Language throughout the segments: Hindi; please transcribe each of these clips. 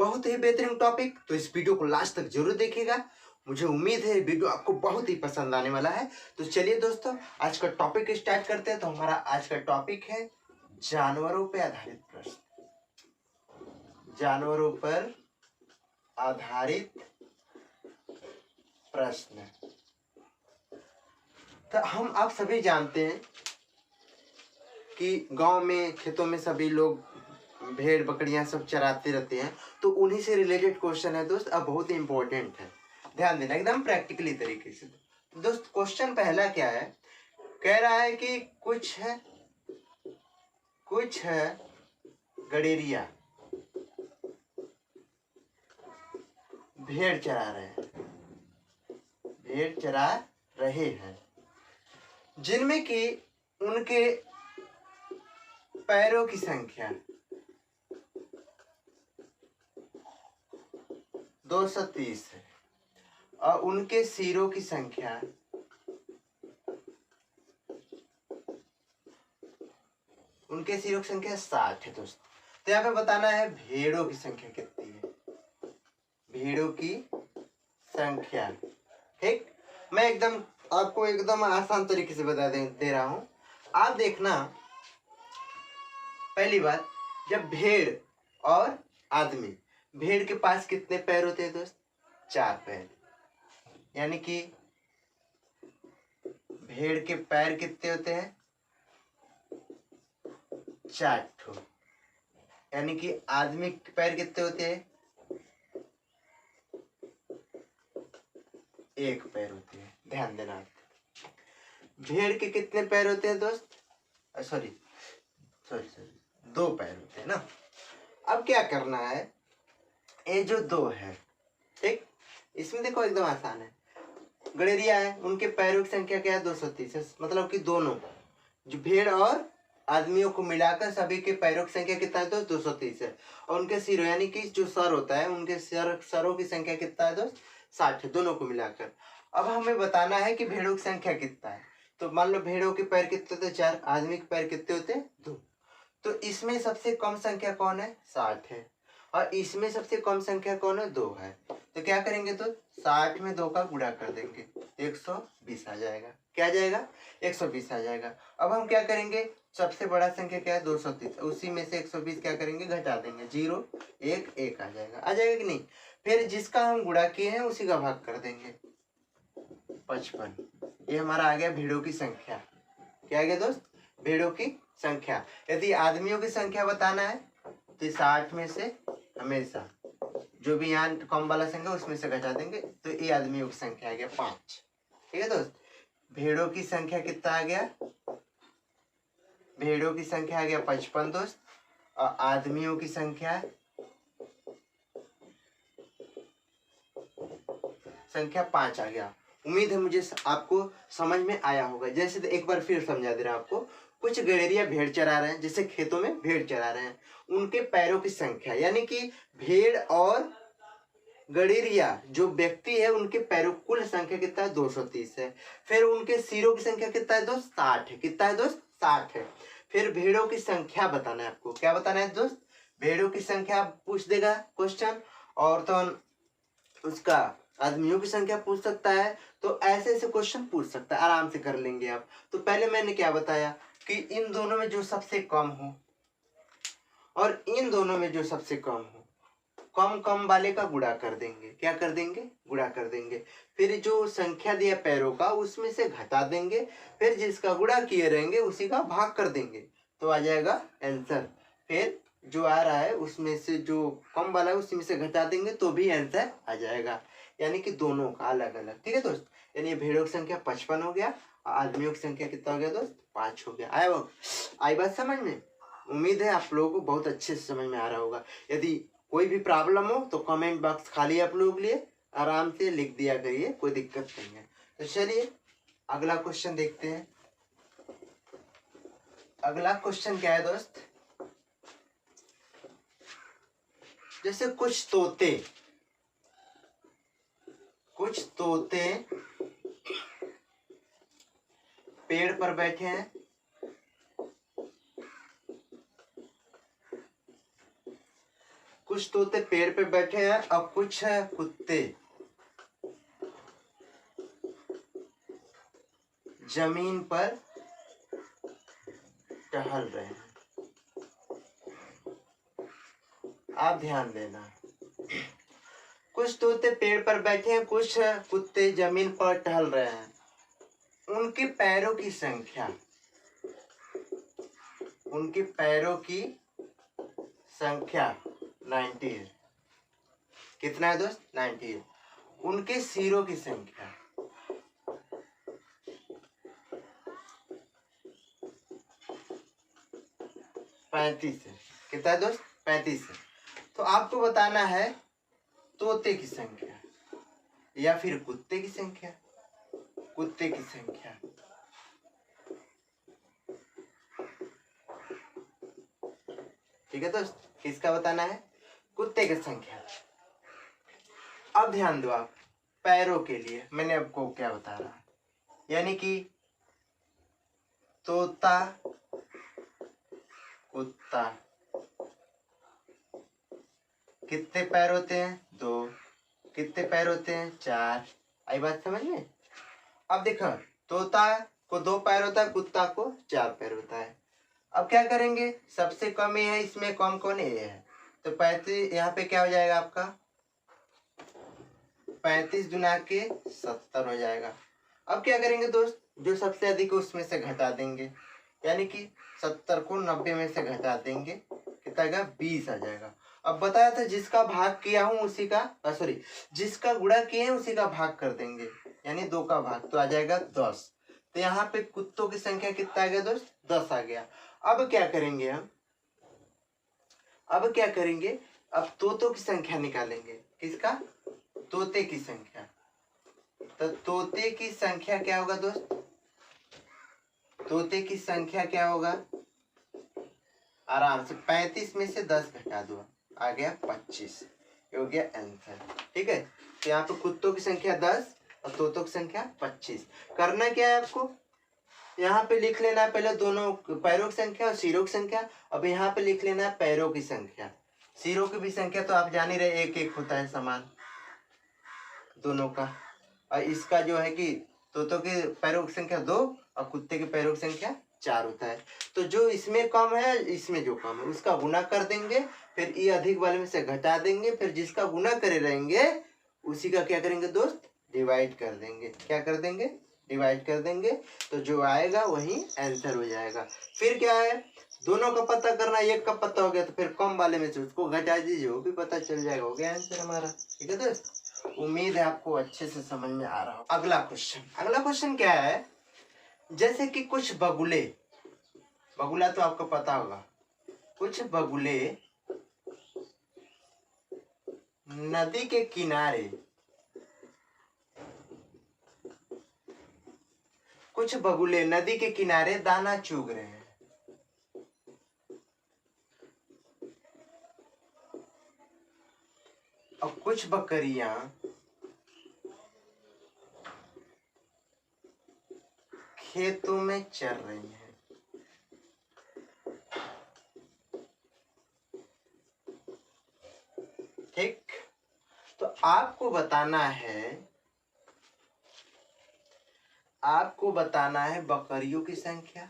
बहुत ही बेहतरीन टॉपिक, तो इस वीडियो को लास्ट तक जरूर देखिएगा। मुझे उम्मीद है वीडियो आपको बहुत ही पसंद आने वाला है। तो चलिए दोस्तों, आज का टॉपिक स्टार्ट करते हैं। तो हमारा आज का टॉपिक है जानवरों पर आधारित प्रश्न। जानवरों पर आधारित प्रश्न। तो हम आप सभी जानते हैं कि गांव में खेतों में सभी लोग भेड़ बकरियां सब चराते रहते हैं। तो उन्हीं से रिलेटेड क्वेश्चन है दोस्त, अब बहुत ही इंपॉर्टेंट है, ध्यान देना एकदम प्रैक्टिकली तरीके से। दोस्त क्वेश्चन पहला क्या है, कह रहा है कि कुछ है गडेरिया भेड़ चरा रहे हैं जिनमें कि उनके पैरों की संख्या 230 है और उनके सिरों की संख्या 60 है दोस्त। तो यहाँ पे बताना है भेड़ों की संख्या कितनी है, भेड़ों की संख्या। ठीक, मैं एकदम आपको एकदम आसान तरीके से बता दे रहा हूं। आप देखना, पहली बात, जब भेड़ और आदमी, भेड़ के पास कितने पैर होते हैं दोस्त? 4 पैर। यानी कि भेड़ के पैर कितने होते हैं? 4 ठो। यानी कि आदमी के पैर कितने होते हैं? 1 पैर होते हैं। ध्यान देना। भेड़ के कितने पैर होते हैं दोस्त? सॉरी 2 पैर होते हैं ना। अब क्या करना है, ये जो 2 है, ठीक, इसमें देखो एकदम आसान है। गडेरिया है, उनके पैरों की संख्या क्या है? 230। मतलब कि दोनों जो भेड़ और आदमियों को मिलाकर सभी के पैरों की संख्या कितना है दोस्त? 230 है। और उनके सिरों, यानी कि जो सर होता है, उनके सरों की संख्या कितना है दोस्त? 60 है, दोनों को मिलाकर। अब हमें बताना है कि भेड़ों की संख्या कितना है। तो मान लो भेड़ों के पैर कितने होते? 4। आदमी के पैर कितने होते? 2। तो इसमें सबसे कम संख्या कौन है? 60 है। और इसमें सबसे कम संख्या कौन है? 2 है। तो क्या करेंगे तो 60 में 2 का गुणा कर देंगे, 120 आ जाएगा। क्या आ जाएगा? 120 आ जाएगा। अब हम क्या करेंगे, सबसे बड़ा संख्या क्या है? 230। उसी में से 120 क्या करेंगे? घटा देंगे। 0 1 1 आ जाएगा कि नहीं? फिर जिसका हम गुणा किए हैं उसी का भाग कर देंगे, 55। ये हमारा आ गया भेड़ों की संख्या। क्या आ गया दोस्त? भेड़ों की संख्या। यदि आदमियों की संख्या बताना है तो 60 में से हमेशा जो भी यहाँ कम वाला संख्या उसमें से घटा देंगे, तो ये आदमियों की संख्या आ गया 5। ठीक है दोस्त। भेड़ों की संख्या कितना आ गया? भेड़ों की संख्या आ गया 55 दोस्त। और आदमियों की संख्या 5 आ गया। उम्मीद है मुझे आपको समझ में आया होगा। जैसे तो एक बार फिर समझा दे रहा हूं आपको। कुछ गडेरिया भेड़ चरा रहे हैं, जैसे खेतों में भेड़ चरा रहे हैं, उनके पैरों की संख्या, यानी कि भेड़ और गडेरिया जो व्यक्ति है उनके पैरों कुल संख्या कितना है? 230 है। फिर उनके सिरों की संख्या कितना है दोस्त? 60 है। कितना है दोस्त? 60 है। फिर भेड़ों की संख्या बताना है आपको। क्या बताना है दोस्त? भेड़ों की संख्या पूछ देगा क्वेश्चन, और तो उसका आदमियों की संख्या पूछ सकता है। तो ऐसे ऐसे क्वेश्चन पूछ सकता है, आराम से कर लेंगे आप। तो पहले मैंने क्या बताया कि इन दोनों में जो सबसे कम हो और इन दोनों में जो सबसे कम हो, कम वाले का गुणा कर देंगे। क्या कर देंगे? गुणा कर देंगे। फिर जो संख्या दिया पैरों का उसमें से घटा देंगे, फिर जिसका गुणा किए रहेंगे उसी का भाग कर देंगे, तो आ जाएगा आंसर। फिर जो आ रहा है उसमें से जो कम वाला है उसी में से घटा देंगे तो भी आंसर आ जाएगा। यानी कि दोनों का अलग अलग। ठीक है दोस्त। यानी भेड़ों की संख्या 55 हो गया, आदमियों की संख्या कितना हो गया दोस्त? 5 हो गया। आई बात समझ में? उम्मीद है आप लोगों को बहुत अच्छे से समझ में आ रहा होगा। यदि कोई भी प्रॉब्लम हो तो कमेंट बॉक्स खाली आप लोगों के लिए, आराम से लिख दिया करिए, कोई दिक्कत नहीं है। तो चलिए अगला क्वेश्चन देखते हैं। अगला क्वेश्चन क्या है दोस्त, जैसे कुछ तोते पेड़ पर बैठे हैं, कुछ तोते पेड़ पे बैठे हैं और कुछ कुत्ते जमीन पर टहल रहे हैं। आप ध्यान देना, कुछ तोते पेड़ पर बैठे हैं, कुछ कुत्ते जमीन पर टहल रहे हैं। उनके पैरों की संख्या, उनके पैरों की संख्या 90 है। कितना है दोस्त? 90 है। उनके सिरों की संख्या 35 है। कितना है दोस्त? 35 है। तो आपको बताना है तोते की संख्या या फिर कुत्ते की संख्या। कुत्ते की संख्या, ठीक है दोस्त, किसका बताना है? कुत्ते की संख्या। अब ध्यान दो आप, पैरों के लिए मैंने आपको क्या बता रहा, यानी कि तोता, कुत्ता, कितने पैर होते हैं? 2। कितने पैर होते हैं? 4। आई बात समझ में? अब देखो, तोता को 2 पैर होता है, कुत्ता को 4 पैर होता है। अब क्या करेंगे? सबसे कम ये है, इसमें कम कौन है? ये है। तो 35 यहाँ पे क्या हो जाएगा आपका? 35 गुना के 70 हो जाएगा। अब क्या करेंगे दोस्त? जो सबसे अधिक है उसमें से घटा देंगे, यानी कि 70 को 90 में से घटा देंगे, कितना आएगा? 20 आ जाएगा। अब बताया था जिसका भाग किया हूं उसी का, सॉरी, जिसका गुणा किए हैं उसी का भाग कर देंगे, यानी 2 का भाग, तो आ जाएगा 10। तो यहाँ पे कुत्तों की संख्या कितना आ गया दोस्त? 10 आ गया। अब क्या करेंगे हम? अब क्या करेंगे? अब तोतों की संख्या निकालेंगे। किसका? तोते की संख्या। तो तोते की संख्या क्या होगा दोस्त? तोते की संख्या क्या होगा? आराम से 35 में से 10 घटा दो, आ गया 25। ये हो गया आंसर। ठीक है, तो यहाँ पे कुत्तों की संख्या 10 और तोतों की संख्या 25। करना क्या है आपको? यहाँ पे लिख लेना है पहले दोनों पैरों की संख्या और सिरों की संख्या। अब यहाँ पे लिख लेना है पैरों की संख्या। सिरों की भी संख्या तो आप जान ही रहे, 1-1 होता है समान दोनों का। और इसका जो है कि तोतों के पैरों की संख्या 2 और कुत्ते के पैरों की संख्या 4 होता है। तो जो इसमें कम है, इसमें जो कम है उसका गुना कर देंगे, फिर ये अधिक वाले में से घटा देंगे, फिर जिसका गुना करे रहेंगे उसी का क्या करेंगे दोस्त? डिवाइड कर देंगे। क्या कर देंगे? डिवाइड कर देंगे। तो जो आएगा वही आंसर हो जाएगा। फिर क्या है? दोनों का पता करना, एक का पता हो गया तो फिर कम वाले में से उसको घटा दीजिए, वो भी पता चल जाएगा। हो गया आंसर हमारा। ठीक है दोस्त, उम्मीद है आपको अच्छे से समझ में आ रहा हो। अगला क्वेश्चन क्या है? जैसे कि कुछ बगुले, बगुला तो आपको पता होगा, कुछ बगुले नदी के किनारे, कुछ बगुले नदी के किनारे दाना चुग रहे हैं। और कुछ बकरियां खेतों में चर रही हैं। ठीक, तो आपको बताना है बकरियों की संख्या,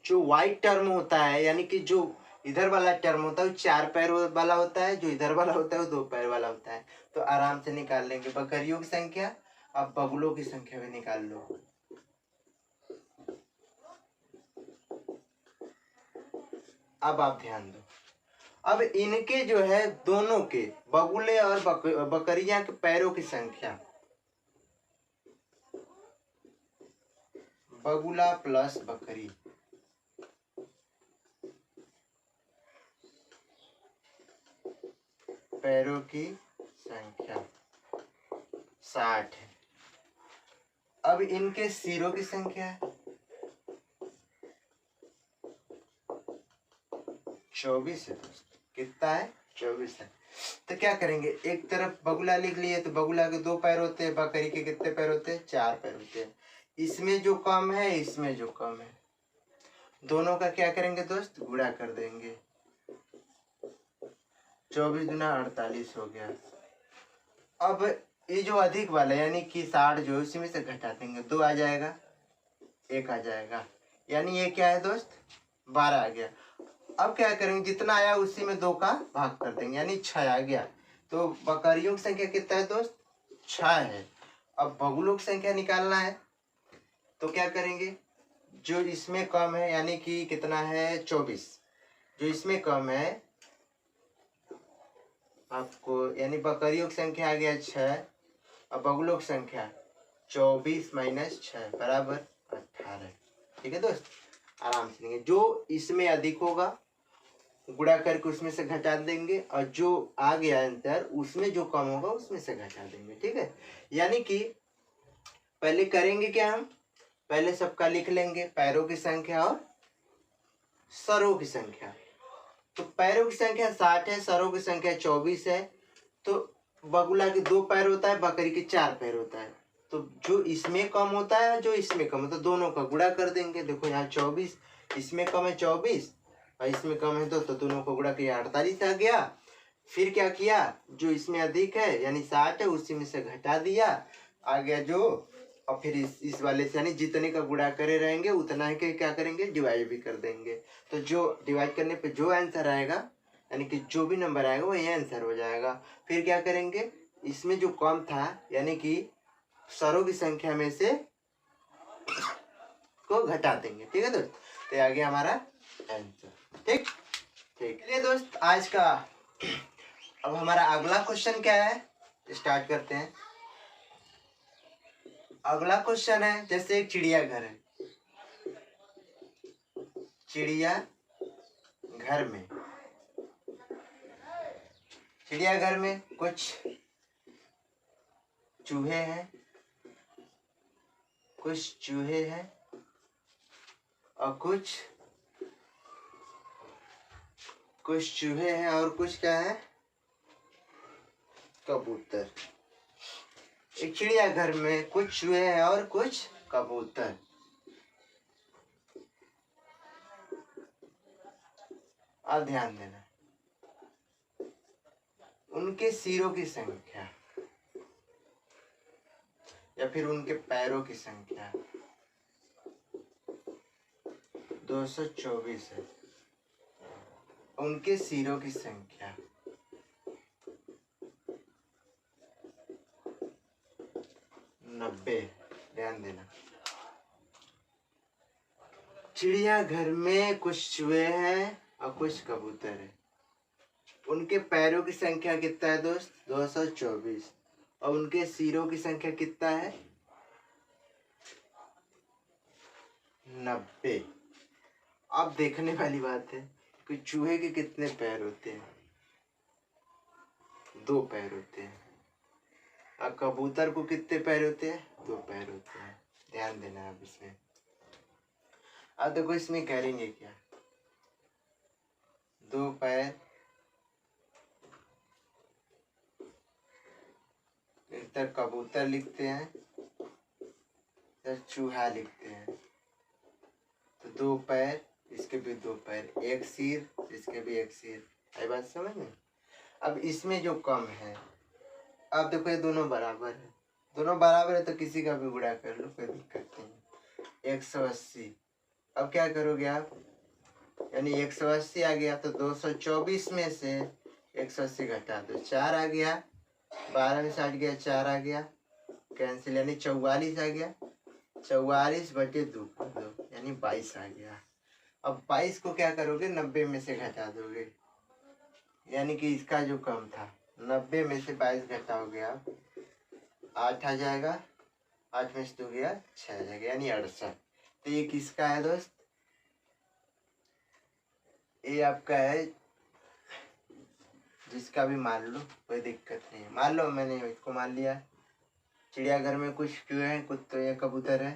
जो व्हाइट टर्म होता है, यानी कि जो इधर वाला टर्म होता है वो 4 पैर वाला होता है, जो इधर वाला होता है वो 2 पैर वाला होता है। तो आराम से निकाल लेंगे बकरियों की संख्या। अब बगुलों की संख्या भी निकाल लो। अब आप ध्यान दो, अब इनके जो है दोनों के, बगुले और बकरियां के पैरों की संख्या, बगुला प्लस बकरी, पैरों की संख्या 60 है। अब इनके सिरों की संख्या है 24 है दोस्त। कितना है? 24 है। तो क्या करेंगे? एक तरफ बगुला लिख लिए, तो बगुला के 2 पैर होते हैं, बकरी के कितने पैर होते हैं? 4 पैर होते हैं। इसमें जो कम है इसमें जो कम है, दोनों का क्या करेंगे दोस्त, गुणा कर देंगे। 24 गुना 48 हो गया। अब ये जो अधिक वाला यानी कि 60 जो उसी में से घटा देंगे, 2 आ जाएगा, 1 आ जाएगा, यानी ये क्या है दोस्त, 12 आ गया। अब क्या करेंगे, जितना आया उसी में 2 का भाग कर देंगे, यानी 6 आ गया। तो बकरियों की संख्या कितना है दोस्त, 6 है। अब बगुलों की संख्या निकालना है, तो क्या करेंगे, जो इसमें कम है यानी कि कितना है 24, जो इसमें कम है आपको, यानी बकरियों की संख्या आ गया 6, और बगुलों की संख्या 24 माइनस 6 बराबर 18। ठीक है दोस्त, आराम से लेंगे, जो इसमें अधिक होगा गुणा करके उसमें से घटा देंगे, और जो आ गया अंतर उसमें जो कम होगा उसमें से घटा देंगे। ठीक है, यानी कि पहले करेंगे क्या, हम पहले सबका लिख लेंगे, पैरों की संख्या और सरों की संख्या। तो पैरों की संख्या 60 है, सरों की संख्या 24 है। तो बगुला के 2 पैर होता है, बकरी के 4 पैर होता है। तो जो इसमें कम होता है जो इसमें कम होता है, दोनों का गुणा कर देंगे। देखो यहाँ 24, इसमें कम है 24 और इसमें कम है तो दोनों को गुणा किया 48 आ गया। फिर क्या किया, जो इसमें अधिक है यानी 60 है उसी में से घटा दिया, आ गया जो, और फिर इस वाले से यानी जितने का गुणा करे रहेंगे उतना ही के क्या करेंगे, डिवाइड भी कर देंगे। तो जो डिवाइड करने पे जो आंसर आएगा यानी कि जो भी नंबर आएगा वही आंसर हो जाएगा। फिर क्या करेंगे, इसमें जो कम था यानी कि सरों की संख्या में से को घटा देंगे। ठीक है दोस्त, तो आ गया हमारा आंसर। ठीक ठीक, चलिए दोस्त आज का अब हमारा अगला क्वेश्चन क्या है, स्टार्ट करते हैं। अगला क्वेश्चन है, जैसे एक चिड़ियाघर है, चिड़िया घर में कुछ चूहे हैं, और कुछ चूहे हैं और कुछ क्या है, कबूतर। एक चिड़ियाघर में कुछ चूहे हैं और कुछ कबूतर। अब ध्यान देना, उनके सिरों की संख्या या फिर उनके पैरों की संख्या 224 है, उनके सिरों की संख्या 90। ध्यान देना, चिड़ियाघर में कुछ चूहे हैं और कुछ कबूतर है, उनके पैरों की संख्या कितना है दोस्त, 224, और उनके सिरों की संख्या कितना है, 90। अब देखने वाली बात है कि चूहे के कितने पैर होते हैं, 2 पैर होते हैं, और कबूतर को कितने पैर होते हैं, 2 पैर होते हैं। ध्यान देना अब इसमें। अब देखो इसमें करेंगे क्या, 2 पैर, इधर कबूतर लिखते हैं, इधर चूहा लिखते हैं। तो 2 पैर, इसके भी 2 पैर, एक सिर, इसके भी एक सिर। आई बात समझ में। अब इसमें जो कम है, अब देखो ये दोनों बराबर है, दोनों बराबर है तो किसी का भी गुणा कर लो, कोई दिक्कत नहीं। 180। अब क्या करोगे आप, यानी 180 आ गया तो 224 में से 180 घटा दो, 4 आ गया, 12 में से 8 गया, 4 आ गया, कैंसिल, यानी 44 आ गया, 44 बटे 2 कर दो यानी 22 आ गया। अब 22 को क्या करोगे, 90 में से घटा दोगे, यानी कि इसका जो कम था 90 में से 22 घटाओगे आप, 8 आ जाएगा, 8 में से 2 गया 6 आ जाएगा, यानी 68। तो ये किसका है दोस्त, ये आपका है, जिसका भी मान लो कोई दिक्कत नहीं है। मान लो मैंने इसको मान लिया, चिड़ियाघर में कुछ चूहे हैं, कुछ तो ये कबूतर है,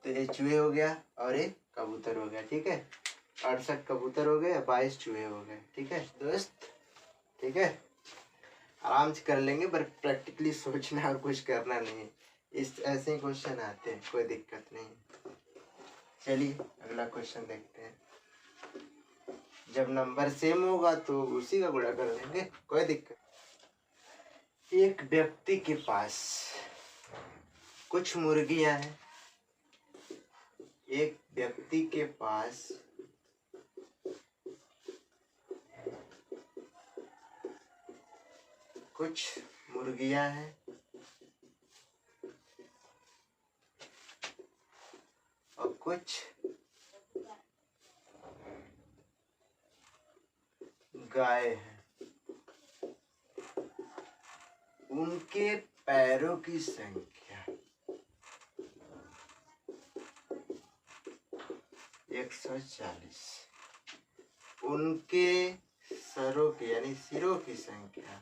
तो ये चूहे हो गया और ये कबूतर हो गया। ठीक है, 68 कबूतर हो गए, 22 चूहे हो गए। ठीक है दोस्त, ठीक है, आराम से कर लेंगे, पर प्रैक्टिकली सोचना और कुछ करना नहीं है, इस ऐसे ही क्वेश्चन आते हैं, कोई दिक्कत नहीं। चलिए अगला क्वेश्चन देखते हैं। जब नंबर सेम होगा तो उसी का गुणा कर देंगे, कोई दिक्कत। एक व्यक्ति के पास कुछ मुर्गियां हैं। एक व्यक्ति के पास कुछ मुर्गियां हैं और कुछ गाय हैं। उनके पैरों की संख्या 140। उनके सरों की यानी सिरों की संख्या,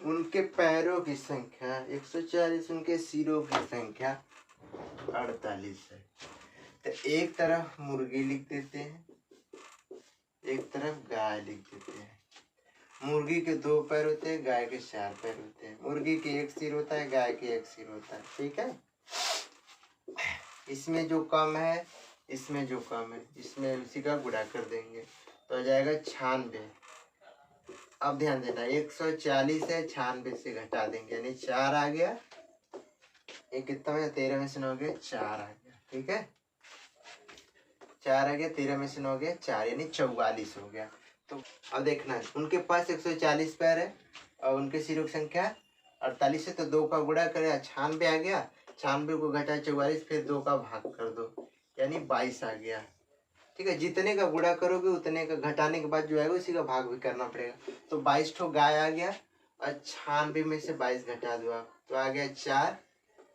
उनके पैरों की संख्या 140, उनके सिरों की संख्या 48 है। तो एक तरफ मुर्गी लिख देते हैं, एक तरफ गाय लिख देते हैं। मुर्गी के 2 पैर होते हैं, गाय के 4 पैर होते हैं। मुर्गी के 1 सिर होता है, गाय के 1 सिर होता है, ठीक है। इसमें जो कम है, इसमें जो कम है, इसमें उसी का गुणा कर देंगे तो आ जाएगा 96। अब ध्यान देना, 140 है, 96 से घटा देंगे यानी 4 आ गया। ये कितना है, 13 में से 9 गया, 4 आ गया, ठीक है। 4 आ गया, 13 में से 9 गया, 4 यानी 44 हो गया। तो अब देखना है, उनके पास 140 पैर है और उनके सिरों की संख्या 48 है, तो 2 का गुणा करें, 96 आ गया। 96 को घटा 44, फिर 2 का भाग कर दो यानी 22 आ गया, ठीक है। जितने का गुणा करोगे उतने का घटाने के बाद जो आएगा उसी का भाग भी करना पड़ेगा। तो 22 ठो गाय आ गया और 96 में से 22 घटा दो आप, तो आ गया 4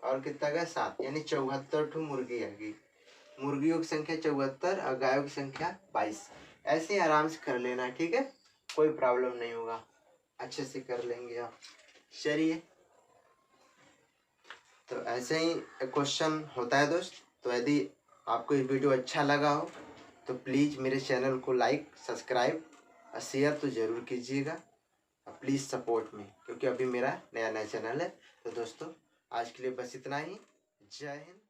और कितना गया 7, यानी 74 ठो मुर्गी आ गई। मुर्गियों की संख्या 74 और गायों की संख्या 22। ऐसे ही आराम से कर लेना, ठीक है, कोई प्रॉब्लम नहीं होगा, अच्छे से कर लेंगे आप। चलिए, तो ऐसे ही क्वेश्चन होता है दोस्त। तो यदि आपको ये वीडियो अच्छा लगा हो तो प्लीज़ मेरे चैनल को लाइक, सब्सक्राइब और शेयर तो ज़रूर कीजिएगा। प्लीज़ सपोर्ट मी, क्योंकि अभी मेरा नया चैनल है। तो दोस्तों आज के लिए बस इतना ही। जय हिंद।